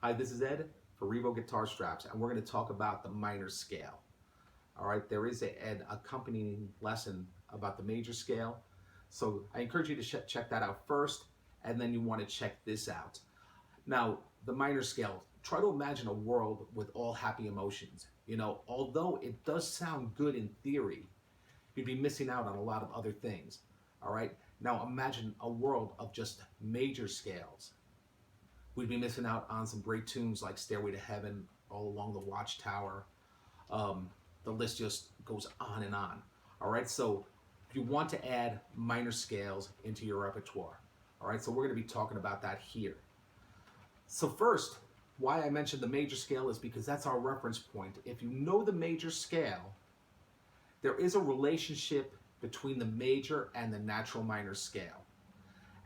Hi, this is Ed for Revo Guitar Straps, and we're going to talk about the minor scale. All right, there is an accompanying lesson about the major scale, so I encourage you to check that out first, and then you want to check this out. Now, the minor scale, try to imagine a world with all happy emotions. Although it does sound good in theory, you'd be missing out on a lot of other things. All right, now imagine a world of just major scales. We'd be missing out on some great tunes like Stairway to Heaven, All Along the Watchtower. Um, the list just goes on and on. All right, so you want to add minor scales into your repertoire. All right, so we're going to be talking about that here. So first, why I mentioned the major scale is because that's our reference point. If you know the major scale, there is a relationship between the major and the natural minor scale.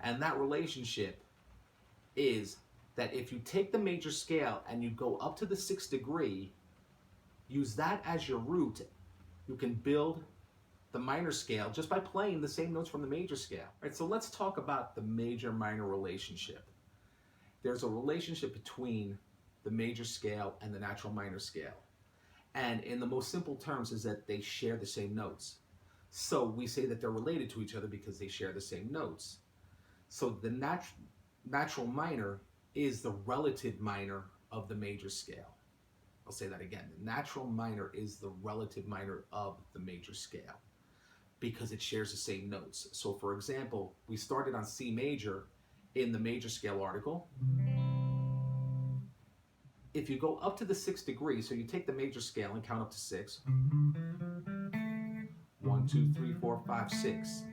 And that relationship is that if you take the major scale and you go up to the 6th degree, use that as your root, you can build the minor scale just by playing the same notes from the major scale. All right, so let's talk about the major-minor relationship. There's a relationship between the major scale and the natural minor scale. And in the most simple terms is that they share the same notes. So we say that they're related to each other because they share the same notes. So the natural minor is the relative minor of the major scale. I'll say that again. The natural minor is the relative minor of the major scale because it shares the same notes. So for example, we started on C major in the major scale article. If you go up to the 6th degree, so you take the major scale and count up to 6. 1, 2, 3, 4, 5, 6.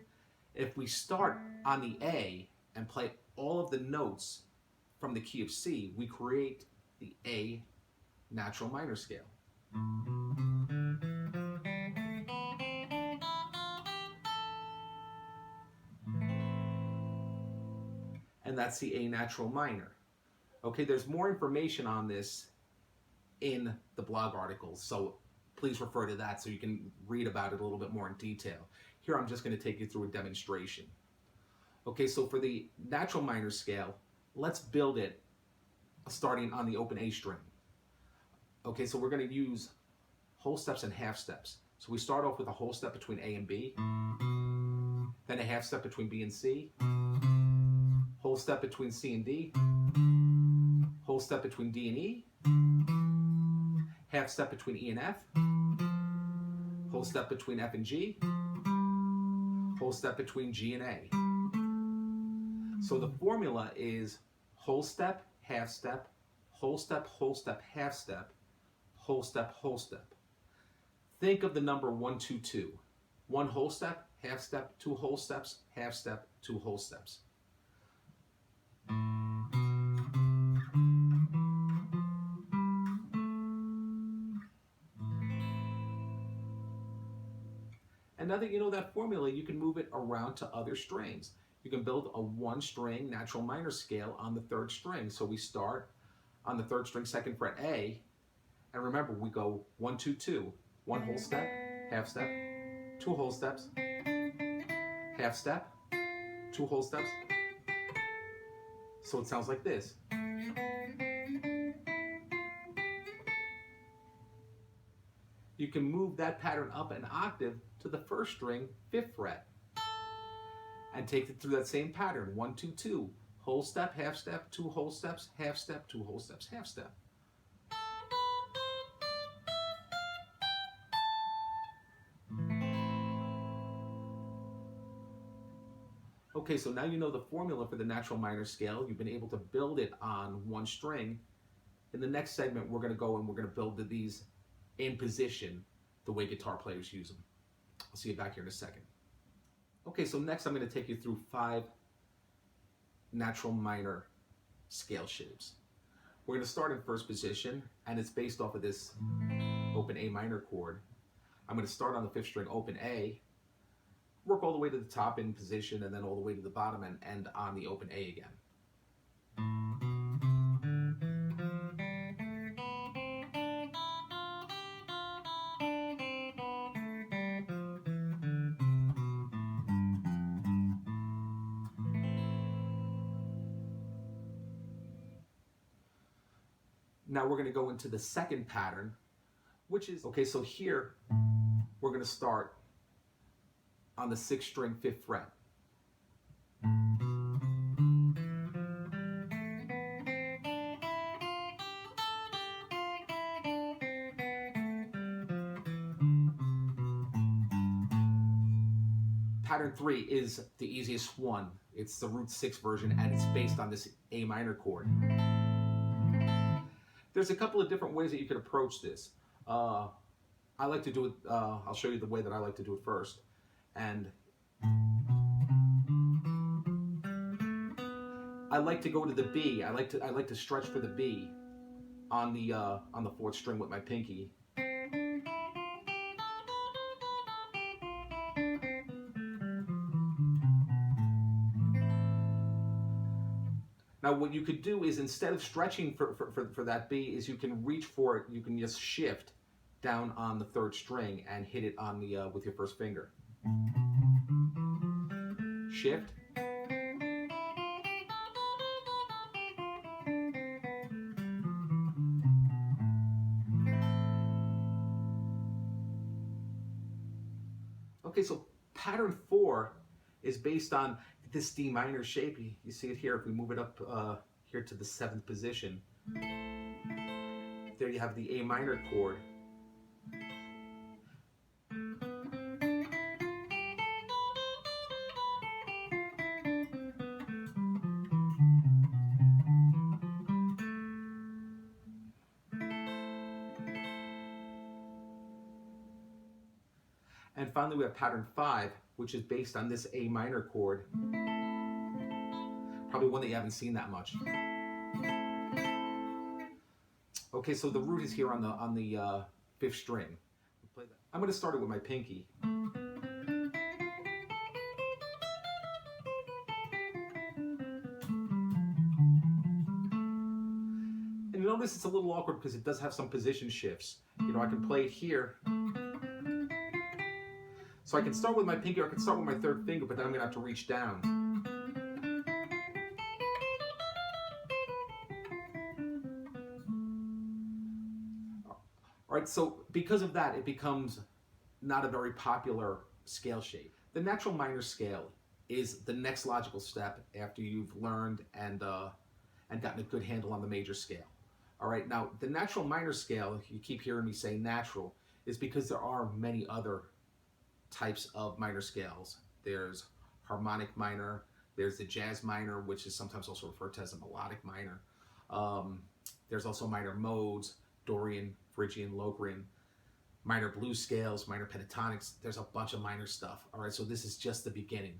If we start on the A and play all of the notes from the key of C, we create the A natural minor scale. And that's the A natural minor. Okay, there's more information on this in the blog articles, so please refer to that so you can read about it a little bit more in detail. Here I'm just going to take you through a demonstration. Okay, so for the natural minor scale, let's build it starting on the open A string. Okay, so we're going to use whole steps and half steps. So we start off with a whole step between A and B, then a half step between B and C, whole step between C and D, whole step between D and E, half step between E and F, whole step between F and G, whole step between G and A. So the formula is whole step, half step, whole step, half step, whole step, whole step. Think of the number 1, 2, 2. 1 whole step, half step, 2 whole steps, half step, 2 whole steps. And now that you know that formula, you can move it around to other strings. You can build a 1-string natural minor scale on the 3rd string. So we start on the 3rd string, 2nd fret A, and remember we go 1, 2, 2. 1 whole step, half step, 2 whole steps, half step, 2 whole steps. So it sounds like this. You can move that pattern up an octave to the 1st string, 5th fret, and take it through that same pattern. 1, 2, 2. Whole step, half step, 2 whole steps, half step, 2 whole steps, half step. Okay, so now you know the formula for the natural minor scale. You've been able to build it on 1 string. In the next segment, we're going to go and we're going to build these in position the way guitar players use them. I'll see you back here in a second. Okay, so next I'm going to take you through 5 natural minor scale shapes. We're going to start in first position, and it's based off of this open A minor chord. I'm going to start on the 5th string open A, work all the way to the top in position, and then all the way to the bottom and end on the open A again. Now we're going to go into the second pattern, which is, okay, so here we're going to start on the 6th string 5th fret. Pattern 3 is the easiest one. It's the root 6 version, and it's based on this A minor chord. There's a couple of different ways that you could approach this. I like to do it, I'll show you the way that I like to do it first. And I like to go to the B. I like to stretch for the B on the 4th string with my pinky. Now what you could do is, instead of stretching for that B, is you can reach for it, you can just shift down on the 3rd string and hit it on the with your 1st finger. Shift. Okay, so pattern 4 is based on this D minor shape. You see it here. If we move it up here to the 7th position, there you have the A minor chord. And finally, we have pattern 5, which is based on this A minor chord. Probably one that you haven't seen that much. Okay, so the root is here on the 5th string. I'm going to start it with my pinky. And you notice it's a little awkward because it does have some position shifts. You know, I can play it here. So I can start with my pinky, or I can start with my 3rd finger, but then I'm going to have to reach down. All right, so because of that, it becomes not a very popular scale shape. The natural minor scale is the next logical step after you've learned and gotten a good handle on the major scale. All right, now the natural minor scale, you keep hearing me say natural, is because there are many other types of minor scales. There's harmonic minor, there's the jazz minor, which is sometimes also referred to as a melodic minor. There's also minor modes, Dorian, Phrygian, Locrian, minor blues scales, minor pentatonics. There's a bunch of minor stuff. All right, so this is just the beginning.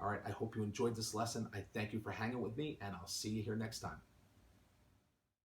All right, I hope you enjoyed this lesson. I thank you for hanging with me, and I'll see you here next time.